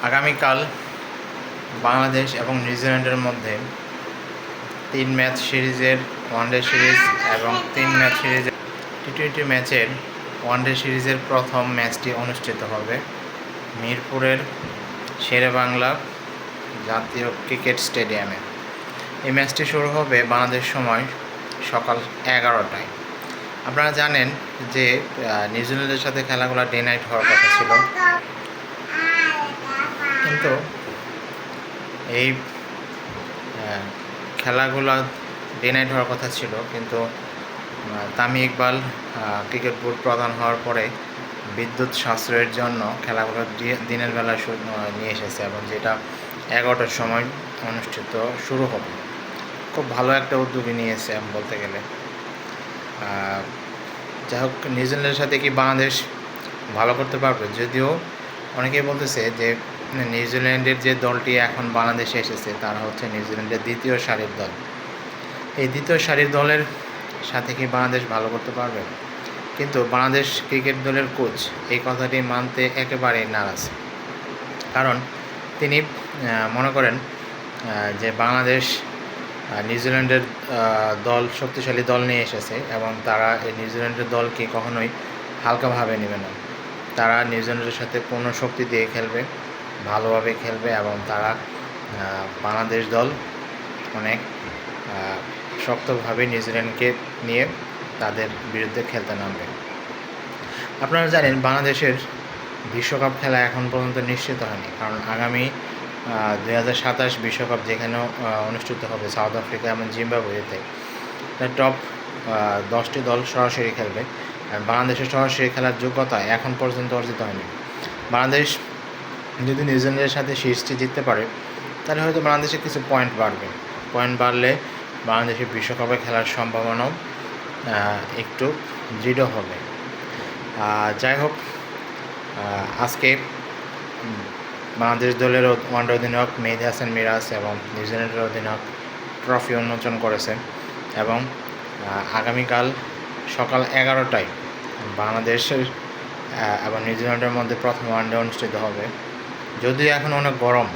আগামীকাল বাংলাদেশ এবং নিউজিল্যান্ডের মধ্যে 3 ম্যাচ সিরিজের ওয়ানডে সিরিজ এবং 3 ম্যাচ সিরিজের টি-20 ম্যাচের ওয়ানডে সিরিজের প্রথম ম্যাচটি অনুষ্ঠিত হবে মিরপুরের শেরেবাংলা জাতীয় ক্রিকেট স্টেডিয়ামে। এই ম্যাচটি শুরু হবে বাংলাদেশ সময় সকাল 11টায়। আপনারা জানেন যে নিউজিল্যান্ডের সাথে খেলাগুলো ডে নাইট হওয়ার কথা ছিল, কিন্তু এই খেলাগুলো ডে নাইট হওয়ার কথা ছিল, কিন্তু তামিম ইকবাল ক্রিকেট বোর্ড প্রধান হওয়ার পরে বিদ্যুৎ সাশ্রয়ের জন্য খেলাগুলো দিনের বেলা নিয়ে এসেছে এবং যেটা 11টার সময় অনুষ্ঠিত শুরু হবে। খুব ভালো একটা উদ্যোগই নিয়েছে বলতে গেলে। যাই হোক, নিউজিল্যান্ডের সাথে কি বাংলাদেশ ভালো করতে পারবে? যদিও অনেকেই বলতেছে যে নিউজিল্যান্ডের যে দলটি এখন বাংলাদেশে এসেছে তারা হচ্ছে নিউজিল্যান্ডের দ্বিতীয় সারির দল। এই দ্বিতীয় সারির দলের সাথে কি বাংলাদেশ ভালো করতে পারবে? কিন্তু বাংলাদেশ ক্রিকেট দলের কোচ এই কথাটি মানতে একেবারেই নারাজ। কারণ তিনি মনে করেন যে বাংলাদেশ নিউজিল্যান্ডের দল শক্তিশালী দল নিয়ে এসেছে এবং তারা এই নিউজিল্যান্ডের দলকে কখনোই হালকাভাবে নেবে না। তারা নিউজিল্যান্ডের সাথে পূর্ণ শক্তি দিয়ে খেলবে, ভালোভাবে খেলবে এবং তারা বাংলাদেশ দল অনেক শক্তভাবে নিউজিল্যান্ডকে নিয়ে তাদের বিরুদ্ধে খেলতে নামবে। আপনারা জানেন বাংলাদেশের বিশ্বকাপ খেলা এখন পর্যন্ত নিশ্চিত হয়নি, কারণ আগামী 2027 বিশ্বকাপ যেখানেও অনুষ্ঠিত হবে সাউথ আফ্রিকা এবং জিম্বাবুয়েতে, টপ 10টি দল সরাসরি খেলবে। আর বাংলাদেশের সরাসরি খেলার যোগ্যতা এখন পর্যন্ত অর্জিত হয়নি। বাংলাদেশ যদি নিউজিল্যান্ডের সাথে সিরিজটি জিততে পারে তাহলে হয়তো বাংলাদেশের কিছু পয়েন্ট বাড়বে। পয়েন্ট বাড়লে বাংলাদেশের বিশ্বকাপে খেলার সম্ভাবনাও একটু দৃঢ় হবে। যাই হোক, আজকে বাংলাদেশ দলের ওয়ানডে অধিনায়ক মেহেদী হাসান মিরাজ এবং নিউজিল্যান্ডের অধিনায়ক ট্রফি উন্মোচন করেছে এবং আগামীকাল সকাল 11টায় বাংলাদেশের এবং নিউজিল্যান্ডের মধ্যে প্রথম ওয়ানডে অনুষ্ঠিত হবে। যদিও এখন অনেক গরম,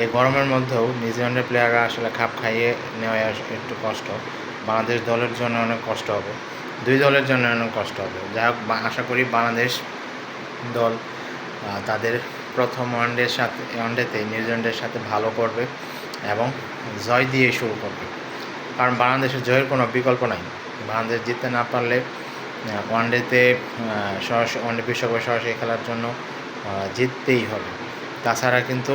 এই গরমের মধ্যেও নিউজিল্যান্ডের প্লেয়াররা আসলে খাপ খাইয়ে নেওয়া একটু কষ্ট। বাংলাদেশ দলের জন্য অনেক কষ্ট হবে, দুই দলের জন্য অনেক কষ্ট হবে। যাই হোক, আশা করি বাংলাদেশ দল তাদের প্রথম ওয়ানডেতে নিউজিল্যান্ডের সাথে ভালো করবে এবং জয় দিয়ে শুরু করবে। কারণ বাংলাদেশের জয়ের কোনো বিকল্প নাই। বাংলাদেশ জিততে না পারলে ওয়ানডেতে সরাসরি ওয়ানডে বিশ্বকাপে সরাসরি খেলার জন্য জিততেই হবে। তাছাড়া কিন্তু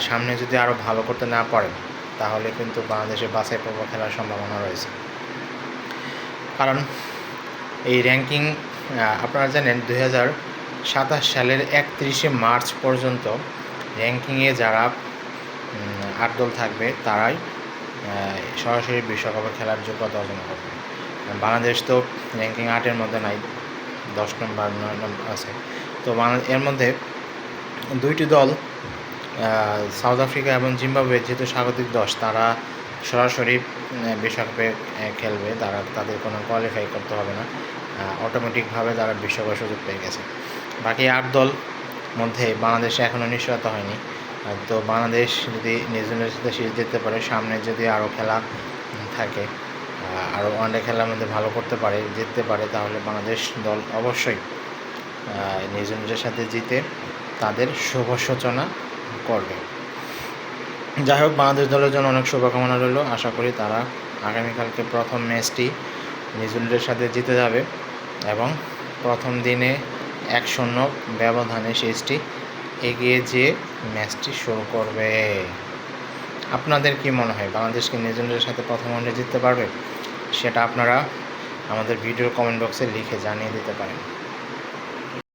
সামনে যদি আরও ভালো করতে না পারে তাহলে কিন্তু বাংলাদেশের বাছাই পর্ব খেলার সম্ভাবনা রয়েছে। কারণ এই র্যাঙ্কিং আপনারা জানেন 2027 সালের 31শে মার্চ পর্যন্ত র্যাঙ্কিংয়ে যারা 8 দল থাকবে তারাই সরাসরি বিশ্বকাপে খেলার যোগ্যতা অর্জন করবে। বাংলাদেশ তো র্যাঙ্কিং 8-এর মধ্যে নাই, 10 নম্বর 9 নম্বর আছে। তো এর মধ্যে 2টি দল সাউথ আফ্রিকা এবং জিম্বাবুয়ে যেহেতু স্বাগতিক 10, তারা সরাসরি বিশ্বকাপে খেলবে। তাদের কোনো কোয়ালিফাই করতে হবে না, অটোমেটিকভাবে তারা বিশ্বকাপে সুযোগ পেয়ে গেছে। বাকি 8 দল মধ্যে বাংলাদেশে এখনও নিশ্চয়তা হয়নি। তো বাংলাদেশ যদি নিউজিল্যান্ডের সাথে সিরিজ জিততে পারে, সামনে যদি আরও খেলা থাকে, আরও ওয়ানডে খেলার মধ্যে ভালো করতে পারে, জিততে পারে, তাহলে বাংলাদেশ দল অবশ্যই নিউজিল্যান্ডের সাথে জিতে তাদের শুভ সূচনা করবে। যাই হোক, বাংলাদেশ দলের জন্য অনেক শুভকামনা রইল। আশা করি তারা আগামীকালকে প্রথম ম্যাচটি নিউজিল্যান্ডের সাথে জিতে যাবে এবং প্রথম দিনে 1-0 ব্যবধানে সিরিজটি এগিয়ে যেয়ে ম্যাচটি শুরু করবে। আপনাদের কি মনে হয়, বাংলাদেশ কি নিউজিল্যান্ডের সাথে প্রথম ওয়ানডে জিততে পারবে? সেটা আপনারা আমাদের ভিডিওর কমেন্ট বক্সে লিখে জানিয়ে দিতে পারেন।